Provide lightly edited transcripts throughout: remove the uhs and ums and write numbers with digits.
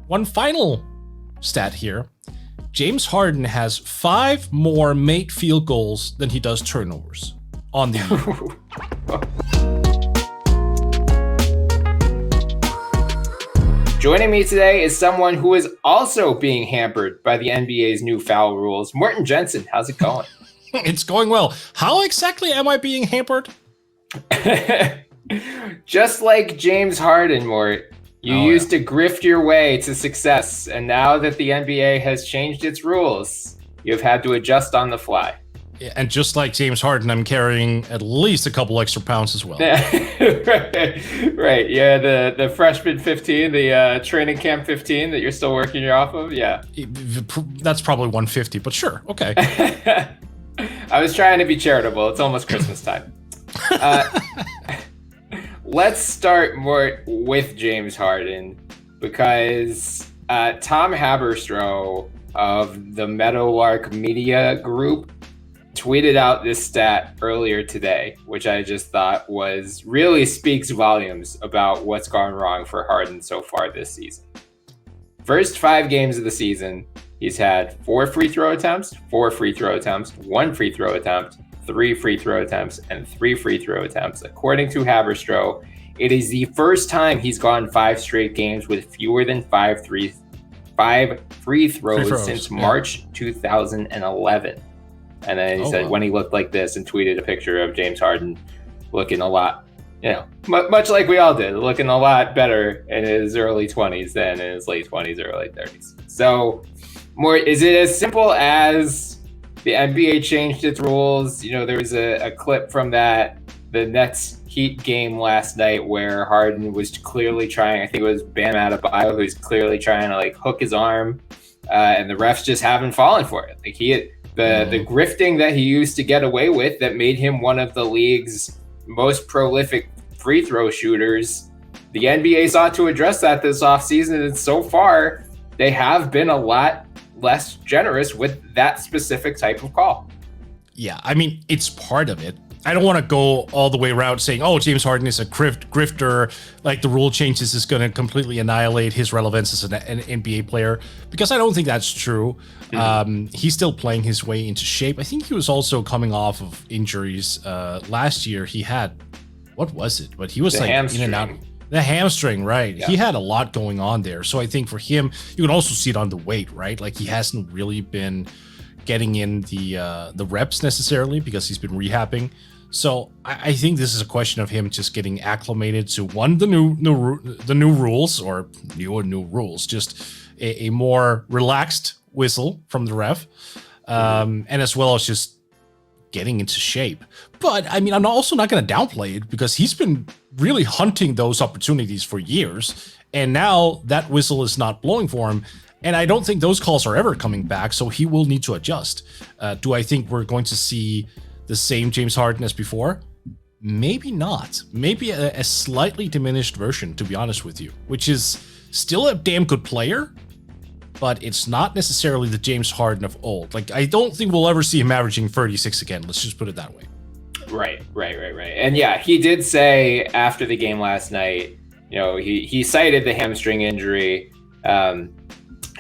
one final stat here. James Harden has 5 more made field goals than he does turnovers on the year. Joining me today is someone who is also being hampered by the NBA's new foul rules. Morten Jensen, how's it going? It's going well. How exactly am I being hampered? Just like James Harden, Mort. You used to grift your way to success, and now that the NBA has changed its rules, you've had to adjust on the fly. Yeah, and just like James Harden, I'm carrying at least a couple extra pounds as well. Right. Yeah, the freshman 15, the training camp 15 that you're still working off of. Yeah. That's probably 150, but sure. Okay. I was trying to be charitable. It's almost Christmas time. Let's start more with James Harden, because Tom Haberstroh of the Meadowlark Media Group tweeted out this stat earlier today, which I just thought really speaks volumes about what's gone wrong for Harden so far this season. First 5 games of the season, he's had 4 free throw attempts, 4 free throw attempts, 1 free throw attempt, 3 free throw attempts, and 3 free throw attempts. According to Haberstroh, it is the first time he's gone 5 straight games with fewer than 5 free throws since March 2011. And then he said when he looked like this, and tweeted a picture of James Harden looking a lot, much like we all did, looking a lot better in his early 20s than in his late 20s or late 30s. So, is it as simple as the NBA changed its rules? There was a clip from the Nets Heat game last night where Harden was clearly trying, I think it was Bam Adebayo, who was clearly trying to hook his arm, and the refs just haven't fallen for it. The grifting that he used to get away with that made him one of the league's most prolific free throw shooters, the NBA sought to address that this offseason, and so far they have been a lot less generous with that specific type of call. Yeah, I mean, it's part of it. I don't want to go all the way around saying, James Harden is a grifter, like the rule changes is going to completely annihilate his relevance as an NBA player, because I don't think that's true. Mm-hmm. He's still playing his way into shape. I think he was also coming off of injuries. Last year he had, what was it? But he was in and out. The hamstring, right? Yeah. He had a lot going on there. So I think for him, you can also see it on the weight, right? Like he hasn't really been getting in the reps necessarily because he's been rehabbing. So I think this is a question of him just getting acclimated to the new rules, or new rules, just a more relaxed whistle from the ref, and as well as just getting into shape. But I mean, I'm also not going to downplay it, because he's been really hunting those opportunities for years, and now that whistle is not blowing for him. And I don't think those calls are ever coming back, so he will need to adjust. Do I think we're going to see the same James Harden as before? Maybe not. Maybe a slightly diminished version, to be honest with you, which is still a damn good player, but it's not necessarily the James Harden of old. Like, I don't think we'll ever see him averaging 36 again. Let's just put it that way. Right. And yeah, he did say after the game last night, he cited the hamstring injury.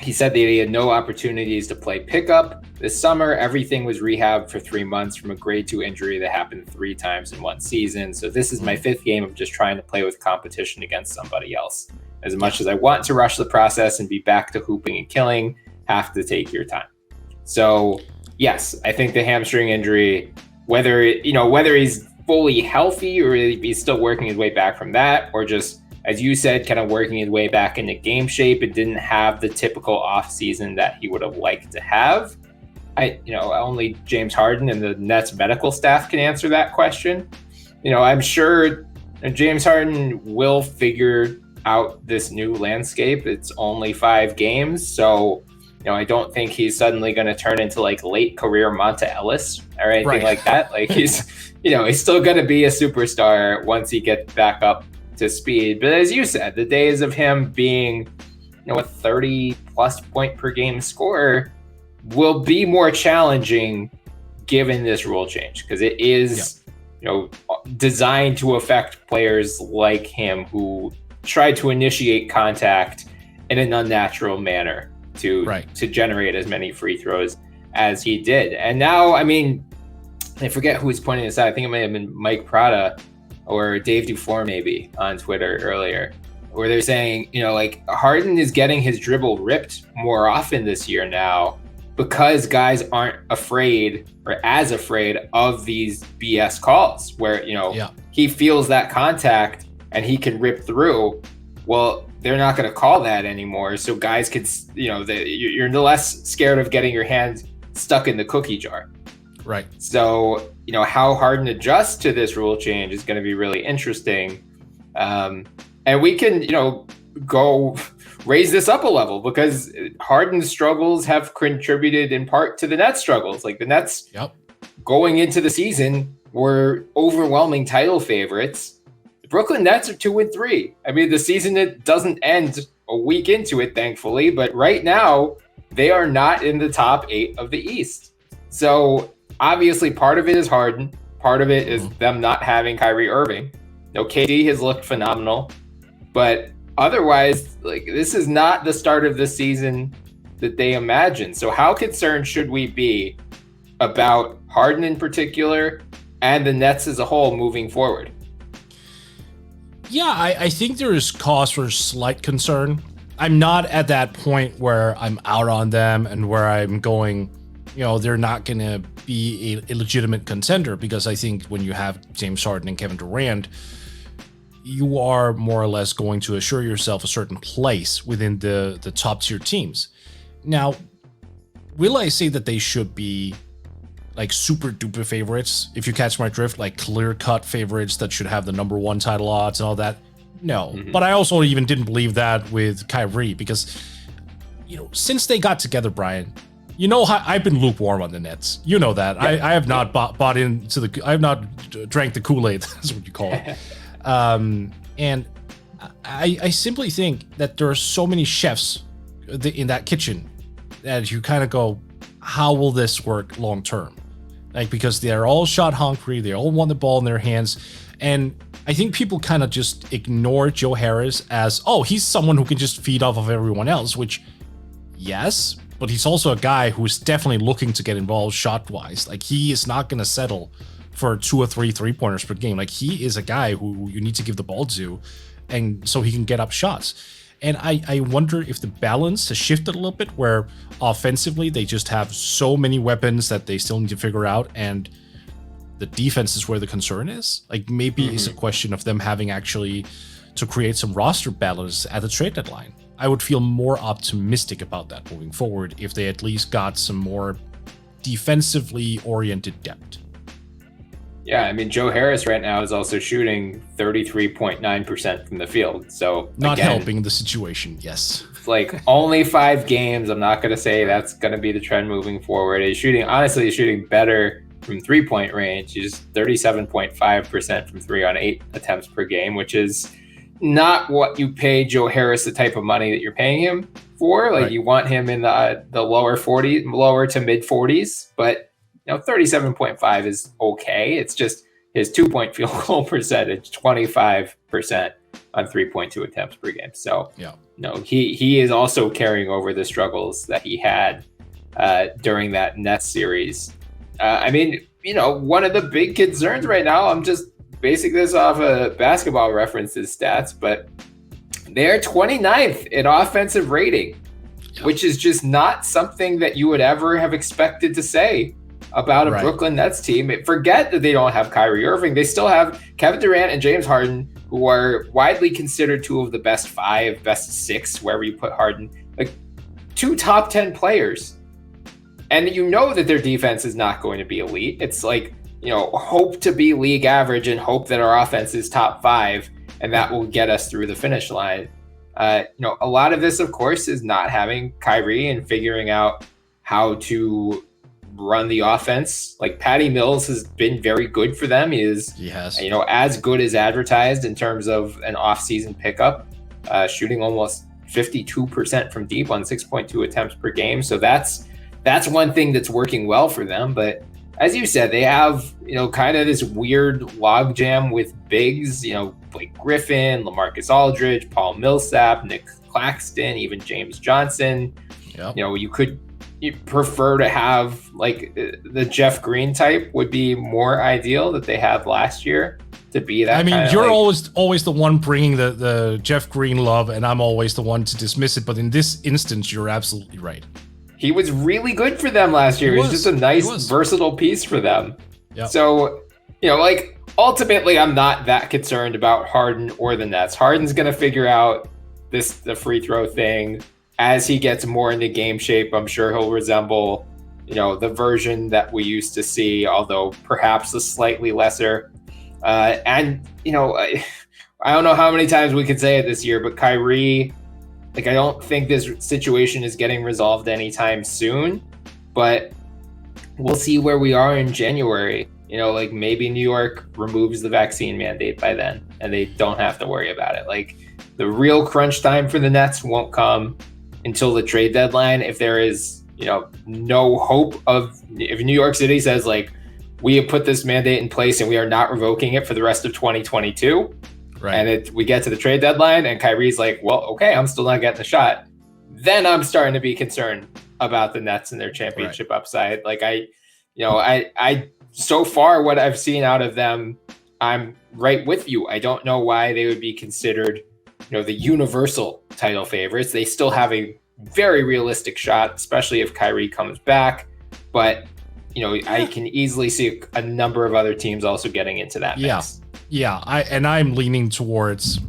He said that he had no opportunities to play pickup this summer. Everything was rehabbed for 3 months from a grade 2 injury that happened 3 times in one season. So this is my 5th game of just trying to play with competition against somebody else. As much as I want to rush the process and be back to hooping and killing, have to take your time. So yes, I think the hamstring injury, whether he's fully healthy or he's still working his way back from that, or just, as you said, kind of working his way back into game shape, and didn't have the typical off season that he would have liked to have. Only James Harden and the Nets medical staff can answer that question. I'm sure James Harden will figure out this new landscape. It's only 5 games, so I don't think he's suddenly going to turn into late career Monta Ellis or anything like that. He's still going to be a superstar once he gets back up to speed. But as you said, the days of him being a 30 plus point per game scorer will be more challenging given this rule change, because it is designed to affect players like him who try to initiate contact in an unnatural manner to generate as many free throws as he did. And now, I mean, I forget who was pointing this out. I think it may have been Mike Prada or Dave Dufour maybe on Twitter earlier, where they're saying, you know, like Harden is getting his dribble ripped more often this year now because guys aren't afraid or as afraid of these BS calls where, you know, he feels that contact and he can rip through. Well, they're not going to call that anymore. So guys could, you know, you're less scared of getting your hand stuck in the cookie jar. Right. So, you know, how Harden adjusts to this rule change is going to be really interesting. And we can, you know, go raise this up a level because Harden's struggles have contributed in part to the Nets' struggles. Like the Nets going into the season were overwhelming title favorites. The Brooklyn Nets are 2-3. I mean, the season, it doesn't end a week into it, thankfully, but right now they are not in the top 8 of the East. So obviously part of it is Harden. Part of it is them not having Kyrie Irving. Now, KD has looked phenomenal, but otherwise, like, this is not the start of the season that they imagined. So how concerned should we be about Harden in particular and the Nets as a whole moving forward? Yeah, I think there is cause for slight concern. I'm not at that point where I'm out on them and where I'm going, you know, they're not going to be a legitimate contender, because I think when you have James Harden and Kevin Durant, you are more or less going to assure yourself a certain place within the top tier teams. Now, will I say that they should be like super duper favorites, if you catch my drift, like clear cut favorites that should have the number 1 title odds and all that? No. But I also even didn't believe that with Kyrie, because, you know, since they got together, Brian, you know, I've been lukewarm on the Nets. You know that. I have not bought into I have not drank the Kool-Aid. That's what you call it. And I simply think that there are so many chefs in that kitchen that you kind of go, how will this work long term? Like, because they're all shot hungry, they all want the ball in their hands. And I think people kind of just ignore Joe Harris as, oh, he's someone who can just feed off of everyone else, which, yes, but he's also a guy who's definitely looking to get involved shot-wise. Like, he is not going to settle for 2 or 3 3-pointers per game. Like, he is a guy who you need to give the ball to, and so he can get up shots. And I wonder if the balance has shifted a little bit, where offensively they just have so many weapons that they still need to figure out, and the defense is where the concern is. Like, maybe it's a question of them having actually to create some roster balance at the trade deadline. I would feel more optimistic about that moving forward if they at least got some more defensively oriented depth. Yeah, I mean, Joe Harris right now is also shooting 33.9% from the field. So not helping the situation, yes. Like, only 5 games. I'm not going to say that's going to be the trend moving forward. He's shooting better from 3-point range. He's 37.5% from 3 on 8 attempts per game, which is not what you pay Joe Harris the type of money that you're paying him for. Like, you want him in the lower to mid 40s, but you know, 37.5 is okay. It's just his 2-point field goal percentage, 25% on 3.2 attempts per game. So, no, he is also carrying over the struggles that he had during that Nets series. I mean, you know, one of the big concerns right now, I'm just basing this off of Basketball References stats, but they're 29th in offensive rating, which is just not something that you would ever have expected to say about a Brooklyn Nets team. Forget that they don't have Kyrie Irving. They still have Kevin Durant and James Harden, who are widely considered 2 of the best 5, best 6, wherever you put Harden, like 2 top 10 players. And you know that their defense is not going to be elite. It's like, you know, hope to be league average and hope that our offense is top 5, and that will get us through the finish line. You know, a lot of this, of course, is not having Kyrie and figuring out how to run the offense. Like, Patty Mills has been very good for them. He has, you know, as good as advertised in terms of an off-season pickup, shooting almost 52% from deep on 6.2 attempts per game. So that's one thing that's working well for them. But as you said, they have, you know, kind of this weird logjam with bigs, you know, Blake Griffin, LaMarcus Aldridge, Paul Millsap, Nick Claxton, even James Johnson. Yep. You prefer to have like the Jeff Green type would be more ideal that they had last year to be that. I mean, you're always the one bringing the Jeff Green love, and I'm always the one to dismiss it. But in this instance, you're absolutely right. He was really good for them last year. He was just a nice, versatile piece for them. Yep. So, like ultimately, I'm not that concerned about Harden or the Nets. Harden's going to figure out the free throw thing as he gets more into game shape. I'm sure he'll resemble, the version that we used to see, although perhaps a slightly lesser. I don't know how many times we could say it this year, but Kyrie, I don't think this situation is getting resolved anytime soon, but we'll see where we are in January. Maybe New York removes the vaccine mandate by then and they don't have to worry about it. The real crunch time for the Nets won't come until the trade deadline. If there is, no hope if New York City says we have put this mandate in place and we are not revoking it for the rest of 2022. Right. And we get to the trade deadline and Kyrie's okay, I'm still not getting the shot. Then I'm starting to be concerned about the Nets and their championship upside. I so far what I've seen out of them, I'm right with you. I don't know why they would be considered, the universal title favorites. They still have a very realistic shot, especially if Kyrie comes back. But, I can easily see a number of other teams also getting into that mix. Yeah, I'm leaning towards,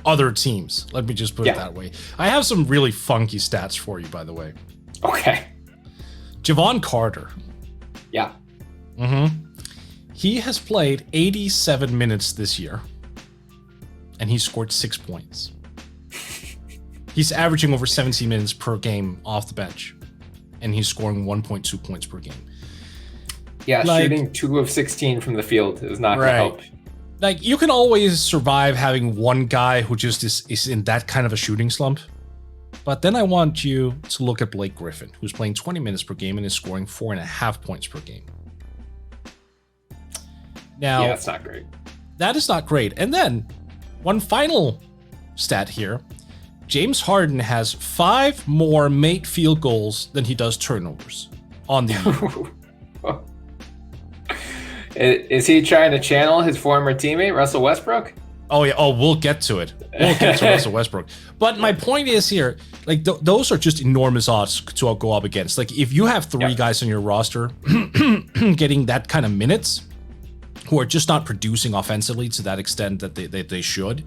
other teams. Let me just put it that way. I have some really funky stats for you, by the way. Okay. Javon Carter. Yeah. He has played 87 minutes this year, and he scored 6 points. He's averaging over 17 minutes per game off the bench, and he's scoring 1.2 points per game. Yeah, shooting 2 of 16 from the field is not going to help. You can always survive having one guy who just is in that kind of a shooting slump. But then I want you to look at Blake Griffin, who's playing 20 minutes per game and is scoring 4.5 points per game. Now, that's not great. That is not great. And then one final stat here. James Harden has 5 more made field goals than he does turnovers on the year. Is he trying to channel his former teammate, Russell Westbrook? Oh, yeah. Oh, we'll get to it. We'll get to Russell Westbrook. But my point is here, those are just enormous odds to go up against. If you have 3 guys on your roster getting that kind of minutes who are just not producing offensively to that extent that they should,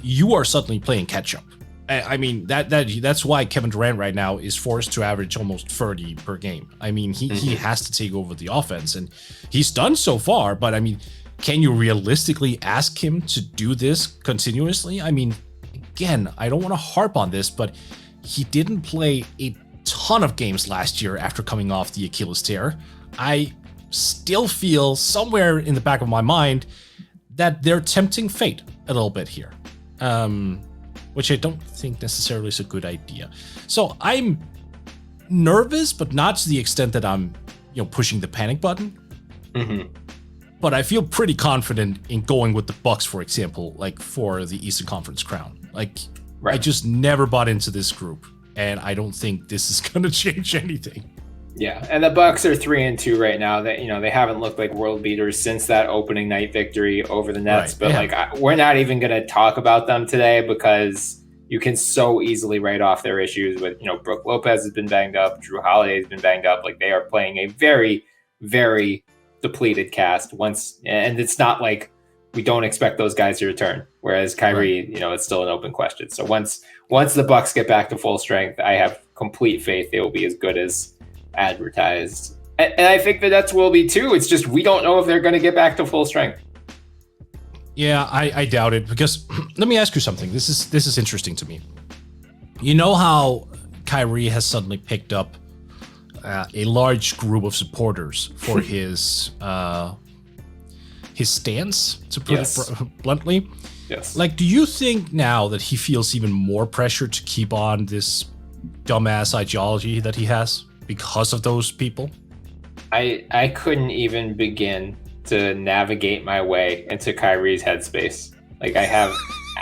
you are suddenly playing catch up. I mean, that's why Kevin Durant right now is forced to average almost 30 per game. I mean, he has to take over the offense, and he's done so far. But I mean, can you realistically ask him to do this continuously? I mean, again, I don't want to harp on this, but he didn't play a ton of games last year after coming off the Achilles tear. I still feel somewhere in the back of my mind that they're tempting fate a little bit here. Which I don't think necessarily is a good idea. So I'm nervous, but not to the extent that I'm, pushing the panic button. But I feel pretty confident in going with the Bucks, for example, for the Eastern Conference crown. I just never bought into this group, and I don't think this is going to change anything. Yeah, and the Bucks are 3-2 right now. That they haven't looked like world beaters since that opening night victory over the Nets. But we're not even going to talk about them today because you can so easily write off their issues with Brook Lopez has been banged up, Drew Holiday has been banged up. They are playing a very, very depleted cast and it's not like we don't expect those guys to return. Whereas Kyrie, it's still an open question. So once the Bucks get back to full strength, I have complete faith they will be as good as advertised, and I think the Nets will be too. It's just we don't know if they're going to get back to full strength. Yeah, I doubt it, because let me ask you something. This is interesting to me. You know how Kyrie has suddenly picked up a large group of supporters for his stance, to put it bluntly. Yes. Do you think now that he feels even more pressure to keep on this dumbass ideology that he has because of those people? I couldn't even begin to navigate my way into Kyrie's headspace. I have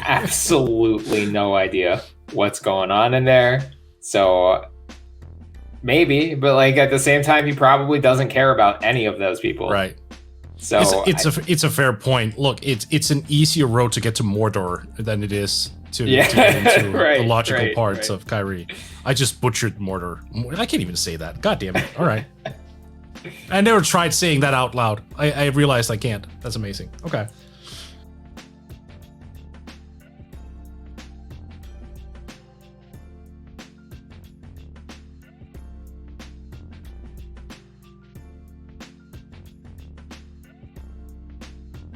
absolutely no idea what's going on in there. So maybe, but like at the same time, he probably doesn't care about any of those people. Right. So it's a fair point. Look, it's an easier road to get to Mordor than it is to get into right, the logical right, parts right. of Kyrie. I just butchered Mordor. I can't even say that. God damn it. All right. I never tried saying that out loud. I realized I can't. That's amazing. Okay.